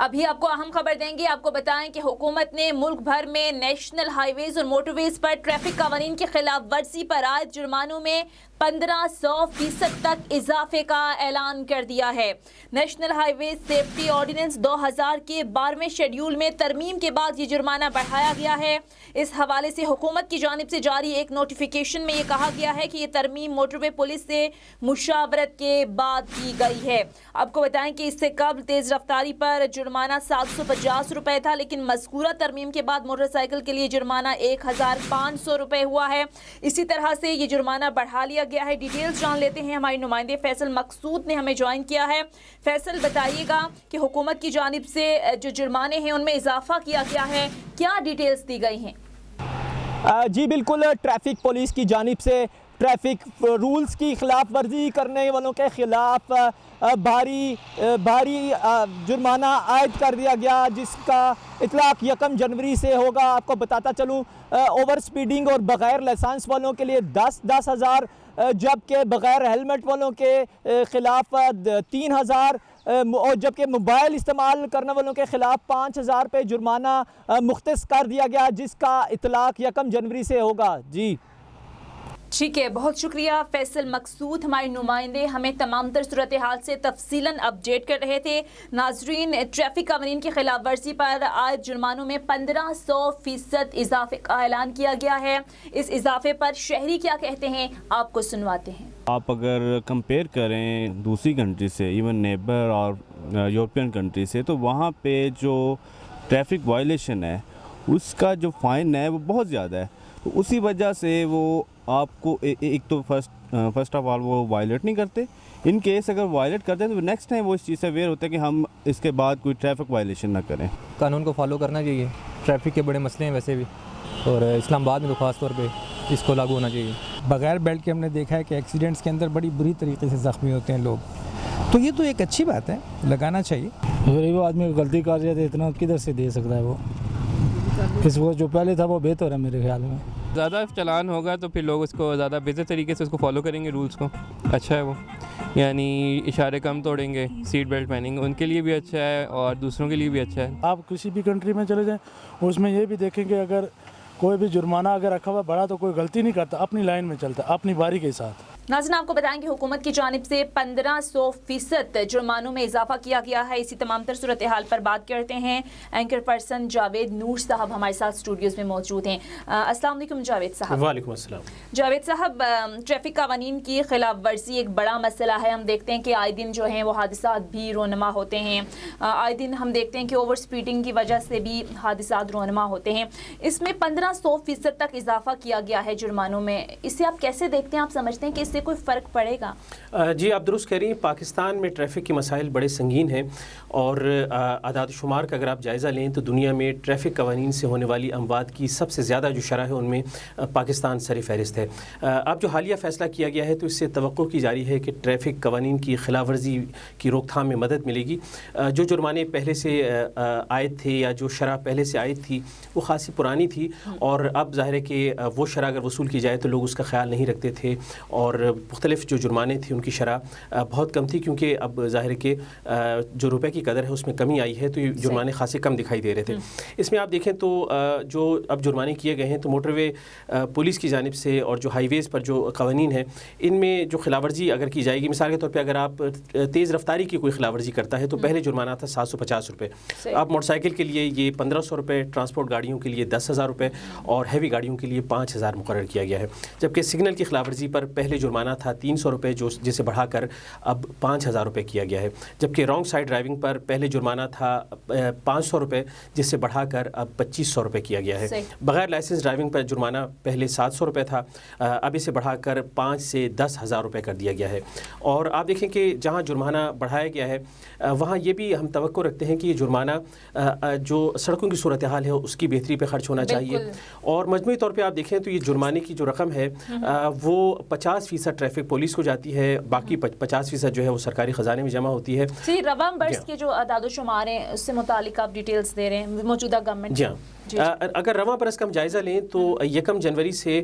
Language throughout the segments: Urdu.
ابھی آپ کو اہم خبر دیں گے. آپ کو بتائیں کہ حکومت نے ملک بھر میں نیشنل ہائی ویز اور موٹر ویز پر ٹریفک قوانین کی خلاف ورزی پر عائد جرمانوں میں 1500% تک اضافے کا اعلان کر دیا ہے. نیشنل ہائی ویز سیفٹی آرڈیننس 2000 کے 12ویں شیڈیول میں ترمیم کے بعد یہ جرمانہ بڑھایا گیا ہے. اس حوالے سے حکومت کی جانب سے جاری ایک نوٹیفیکیشن میں یہ کہا گیا ہے کہ یہ ترمیم موٹر وے پولیس سے مشاورت کے بعد کی گئی ہے. آپ کو بتائیں کہ اس سے قبل تیز رفتاری پر جرمانہ 750 روپے تھا، لیکن مذکورہ ترمیم کے بعد موٹر سائیکل کے لیے جرمانہ 1500 روپے ہوا ہے. اسی طرح سے یہ جرمانہ بڑھا لیا گیا ہے. ڈیٹیلز جان لیتے ہیں، ہمارے نمائندے فیصل مقصود نے ہمیں جوائن کیا ہے. فیصل بتائیے گا کہ حکومت کی جانب سے جو جرمانے ہیں ان میں اضافہ کیا گیا ہے، کیا ڈیٹیلز دی گئی ہیں؟ جی بالکل، ٹریفک پولیس کی جانب سے ٹریفک رولز کی خلاف ورزی کرنے والوں کے خلاف بھاری جرمانہ عائد کر دیا گیا، جس کا اطلاق 1 جنوری سے ہوگا. آپ کو بتاتا چلوں، اوور سپیڈنگ اور بغیر لائسنس والوں کے لیے 10,000 جبکہ بغیر ہیلمٹ والوں کے خلاف 3,000 اور جبکہ موبائل استعمال کرنے والوں کے خلاف 5,000 پہ جرمانہ مختص کر دیا گیا، جس کا اطلاق 1 جنوری سے ہوگا. جی ٹھیک ہے، بہت شکریہ فیصل مقصود، ہمارے نمائندے ہمیں تمام تر صورتحال سے تفصیلاً اپڈیٹ کر رہے تھے. ناظرین، ٹریفک قوانین کی خلاف ورزی پر عائد جرمانوں میں 1500% اضافے کا اعلان کیا گیا ہے. اس اضافے پر شہری کیا کہتے ہیں، آپ کو سنواتے ہیں. آپ اگر کمپیئر کریں دوسری کنٹری سے، ایون نیبر اور یورپین کنٹری سے، تو وہاں پہ جو ٹریفک وائلیشن ہے اس کا جو فائن ہے وہ بہت زیادہ ہے. تو اسی وجہ سے وہ آپ کو ایک تو فرسٹ آف آل وہ وائلیٹ نہیں کرتے. ان کیس اگر وائلیٹ کرتے ہیں تو نیکسٹ ٹائم وہ اس چیز سے اویئر ہوتے ہیں کہ ہم اس کے بعد کوئی ٹریفک وائلیشن نہ کریں. قانون کو فالو کرنا چاہیے. ٹریفک کے بڑے مسئلے ہیں ویسے بھی، اور اسلام آباد میں تو خاص طور پہ اس کو لاگو ہونا چاہیے. بغیر بیلٹ کے ہم نے دیکھا ہے کہ ایکسیڈنٹس کے اندر بڑی بری طریقے سے زخمی ہوتے ہیں لوگ، تو یہ تو ایک اچھی بات ہے، لگانا چاہیے. غریب آدمی کو غلطی کر رہے تھے، اتنا کدھر سے دے سکتا ہے وہ؟ اس وقت جو پہلے تھا وہ بہتر ہے میرے خیال میں. زیادہ چلان ہوگا تو پھر لوگ اس کو زیادہ بہتر طریقے سے اس کو فالو کریں گے، رولز کو. اچھا ہے وہ، یعنی اشارے کم توڑیں گے، سیٹ بیلٹ پہنیں گے، ان کے لیے بھی اچھا ہے اور دوسروں کے لیے بھی اچھا ہے. آپ کسی بھی کنٹری میں چلے جائیں، اس میں یہ بھی دیکھیں کہ اگر کوئی بھی جرمانہ اگر رکھا ہوا بڑا تو کوئی غلطی نہیں کرتا، اپنی لائن میں چلتا، اپنی باری کے ساتھ. ناظرین، آپ کو بتائیں کہ حکومت کی جانب سے 1500% جرمانوں میں اضافہ کیا گیا ہے. اسی تمام تر صورتحال پر بات کرتے ہیں. اینکر پرسن جاوید نور صاحب ہمارے ساتھ اسٹوڈیوز میں موجود ہیں. السلام علیکم جاوید صاحب. وعلیکم السلام. جاوید صاحب، ٹریفک قوانین کی خلاف ورزی ایک بڑا مسئلہ ہے. ہم دیکھتے ہیں کہ آئے دن جو ہیں وہ حادثات بھی رونما ہوتے ہیں. آئے دن ہم دیکھتے ہیں کہ اوور سپیڈنگ کی وجہ سے بھی حادثات رونما ہوتے ہیں. اس میں 1500% تک اضافہ کیا گیا ہے جرمانوں میں. اسے آپ کیسے دیکھتے ہیں؟ آپ سمجھتے ہیں کہ اس سے کوئی فرق پڑے گا؟ جی آپ درست کہہ رہی ہیں. پاکستان میں ٹریفک کے مسائل بڑے سنگین ہیں، اور اعداد و شمار کا اگر آپ جائزہ لیں تو دنیا میں ٹریفک قوانین سے ہونے والی اموات کی سب سے زیادہ جو شرح ہے ان میں پاکستان سر فہرست ہے. اب جو حالیہ فیصلہ کیا گیا ہے تو اس سے توقع کی جا رہی ہے کہ ٹریفک قوانین کی خلاف ورزی کی روک تھام میں مدد ملے گی. جو جرمانے پہلے سے عائد تھے یا جو شرح پہلے سے عائد تھی وہ خاصی پرانی تھی، اور اب ظاہر ہے کہ وہ شرح اگر وصول کی جائے تو لوگ اس کا خیال نہیں رکھتے تھے، اور مختلف جو جرمانے تھے ان کی شرح بہت کم تھی، کیونکہ اب ظاہر ہے کہ جو روپے کی قدر ہے اس میں کمی آئی ہے، تو یہ جرمانے خاصے کم دکھائی دے رہے تھے. اس میں آپ دیکھیں تو جو اب جرمانے کیے گئے ہیں تو موٹر وے پولیس کی جانب سے اور جو ہائی ویز پر جو قوانین ہیں ان میں جو خلاف ورزی اگر کی جائے گی، مثال کے طور پہ اگر آپ تیز رفتاری کی کوئی خلاف ورزی کرتا ہے تو پہلے جرمانہ تھا 750 روپے. اب موٹر سائیکل کے لیے یہ 1500 روپے، ٹرانسپورٹ گاڑیوں کے لیے 10,000 روپے اور ہیوی گاڑیوں کے لیے 5,000 مقرر کیا گیا ہے. جبکہ سگنل کی خلاف ورزی پر پہلے جرمانہ تھا 300 روپے جسے بڑھا کر اب 5,000 روپے کیا گیا ہے. جبکہ رانگ سائڈ ڈرائیونگ پر پہلے جرمانہ تھا 500 روپے جس سے بڑھا کر اب 2,500 روپے کیا گیا ہے. بغیر لائسنس ڈرائیونگ پر جرمانہ پہلے 700 روپے تھا، اب اسے بڑھا کر 5 سے 10,000 روپے کر دیا گیا ہے. اور آپ دیکھیں کہ جہاں جرمانہ بڑھایا گیا ہے وہاں یہ بھی ہم توقع رکھتے ہیں کہ یہ جرمانہ جو سڑکوں کی صورتحال ہے اس کی بہتری پہ خرچ ہونا چاہیے. اور مجموعی طور پہ آپ دیکھیں تو یہ جرمانے کی جو رقم ہے وہ 50% 50% ٹریفک پولیس کو جاتی ہے، باقی 50% جو ہے وہ سرکاری خزانے میں جمع ہوتی ہے. جی، رواں برس کے جو اعداد و شمار ہیں اس سے متعلق آپ ڈیٹیلز دے رہے ہیں موجودہ گورنمنٹ. جی ہاں، اگر رواں برس کا ہم جائزہ لیں تو 1 جنوری سے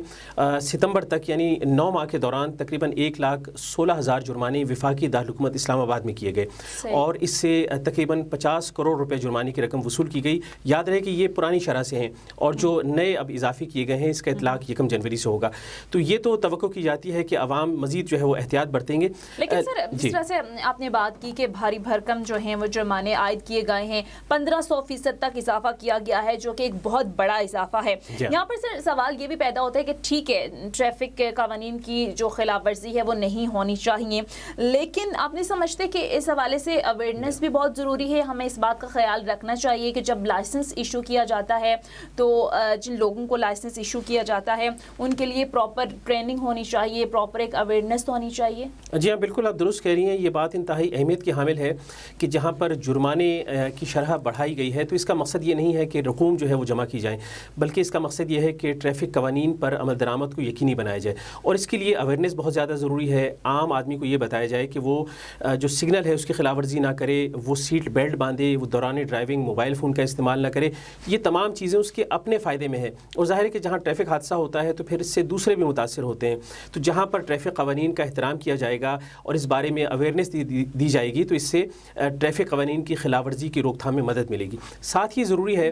ستمبر تک یعنی 9 ماہ کے دوران تقریباً 1,16,000 جرمانے وفاقی دارالحکومت اسلام آباد میں کیے گئے، اور اس سے تقریباً 50 کروڑ روپے جرمانے کی رقم وصول کی گئی. یاد رہے کہ یہ پرانی شرح سے ہیں، اور جو نئے اب اضافے کیے گئے ہیں اس کا اطلاق 1 جنوری سے ہوگا. تو یہ تو توقع کی جاتی ہے کہ عوام مزید جو ہے وہ احتیاط برتیں گے. لیکن سر جس طرح سے آپ نے بات کی کہ بھاری بھرکم جو ہیں وہ جرمانے عائد کیے گئے ہیں، 1500% تک اضافہ کیا گیا ہے، جو کہ ایک بہت بڑا اضافہ ہے. یہاں پر سر سوال یہ بھی پیدا ہوتا ہے کہ ٹھیک ہے ٹریفک کے قوانین کی جو خلاف ورزی ہے وہ نہیں ہونی چاہیے، لیکن آپ نہیں سمجھتے کہ اس حوالے سے اویئرنیس بھی بہت ضروری ہے؟ ہمیں اس بات کا خیال رکھنا چاہیے کہ جب لائسنس ایشو کیا جاتا ہے تو جن لوگوں کو لائسنس ایشو کیا جاتا ہے ان کے لیے پراپر ٹریننگ ہونی چاہیے، پراپر ایک اویئرنیس ہونی چاہیے. جی ہاں بالکل آپ درست کہہ رہی ہیں. یہ بات انتہائی اہمیت کی حامل ہے کہ جہاں پر جرمانے کی شرح بڑھائی گئی ہے تو اس کا مقصد یہ نہیں ہے کہ رقوم جو ہے وہ جمع کی جائیں، بلکہ اس کا مقصد یہ ہے کہ ٹریفک قوانین پر عمل درآمد کو یقینی بنایا جائے، اور اس کے لیے اویئرنیس بہت زیادہ ضروری ہے. عام آدمی کو یہ بتایا جائے کہ وہ جو سگنل ہے اس کی خلاف ورزی نہ کرے، وہ سیٹ بیلٹ باندھے، وہ دوران ڈرائیونگ موبائل فون کا استعمال نہ کرے. یہ تمام چیزیں اس کے اپنے فائدے میں ہیں، اور ظاہر ہے کہ جہاں ٹریفک حادثہ ہوتا ہے تو پھر اس سے دوسرے بھی متاثر ہوتے ہیں. تو جہاں پر ٹریفک قوانین کا احترام کیا جائے گا اور اس بارے میں اویئرنیس دی جائے گی تو اس سے ٹریفک قوانین کی خلاف ورزی کی روک تھام میں مدد ملے گی. ساتھ ہی ضروری ہے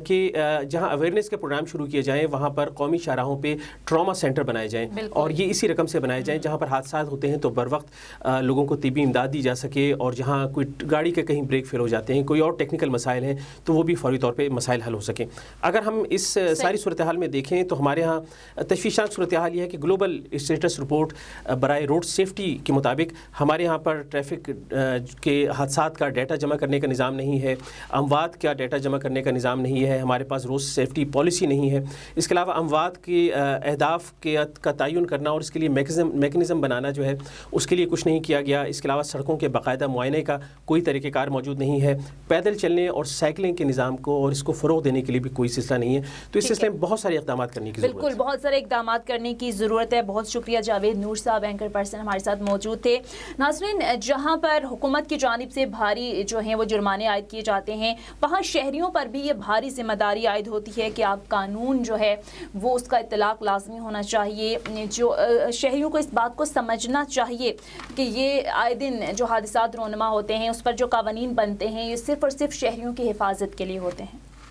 کہ جہاں اویئرنیس کے پروگرام شروع کیے جائیں وہاں پر قومی شاہراہوں پہ ٹراما سینٹر بنائے جائیں، اور یہ اسی رقم سے بنائے جائیں جہاں پر حادثات ہوتے ہیں تو بر وقت لوگوں کو طبی امداد دی جا سکے، اور جہاں کوئی گاڑی کے کہیں بریک فیل ہو جاتے ہیں، کوئی اور ٹیکنیکل مسائل ہیں تو وہ بھی فوری طور پہ مسائل حل ہو سکیں. اگر ہم اس ساری صورتحال میں دیکھیں تو ہمارے ہاں تشویشناک صورتحال یہ ہے کہ گلوبل اسٹیٹس رپورٹ برائے روڈ سیفٹی کے مطابق ہمارے ہاں پر ٹریفک کے حادثات کا ڈیٹا جمع کرنے کا نظام نہیں ہے، اموات کا ڈیٹا جمع کرنے کا نظام نہیں ہے، ہمارے پاس روڈ سیفٹی پالیسی نہیں ہے. اس کے علاوہ اموات کے اہداف کا تعین کرنا اور اس کے لیے میکنزم بنانا جو ہے اس کے لیے کچھ نہیں کیا گیا. اس کے علاوہ سڑکوں کے باقاعدہ معائنے کا کوئی طریقہ کار موجود نہیں ہے. پیدل چلنے اور سائیکلنگ کے نظام کو اور اس کو فروغ دینے کے لیے بھی کوئی سلسلہ نہیں ہے. تو اس سلسلے میں بہت سارے اقدامات کرنے کی ضرورت ہے. بالکل بہت سارے اقدامات کرنے کی ضرورت ہے. بہت شکریہ جاوید نور صاحب، اینکر پرسن ہمارے ساتھ موجود تھے. ناظرین، جہاں پر حکومت کی جانب سے بھاری جو ہیں وہ جرمانے عائد کیے جاتے ہیں وہاں شہریوں پر بھی یہ بھاری ذمہ داری عائد ہوتی ہے کہ آپ قانون جو ہے وہ اس کا اطلاق لازمی ہونا چاہیے. جو شہریوں کو اس بات کو سمجھنا چاہیے کہ یہ آئے دن جو حادثات رونما ہوتے ہیں اس پر جو قوانین بنتے ہیں یہ صرف اور صرف شہریوں کی حفاظت کے لیے ہوتے ہیں.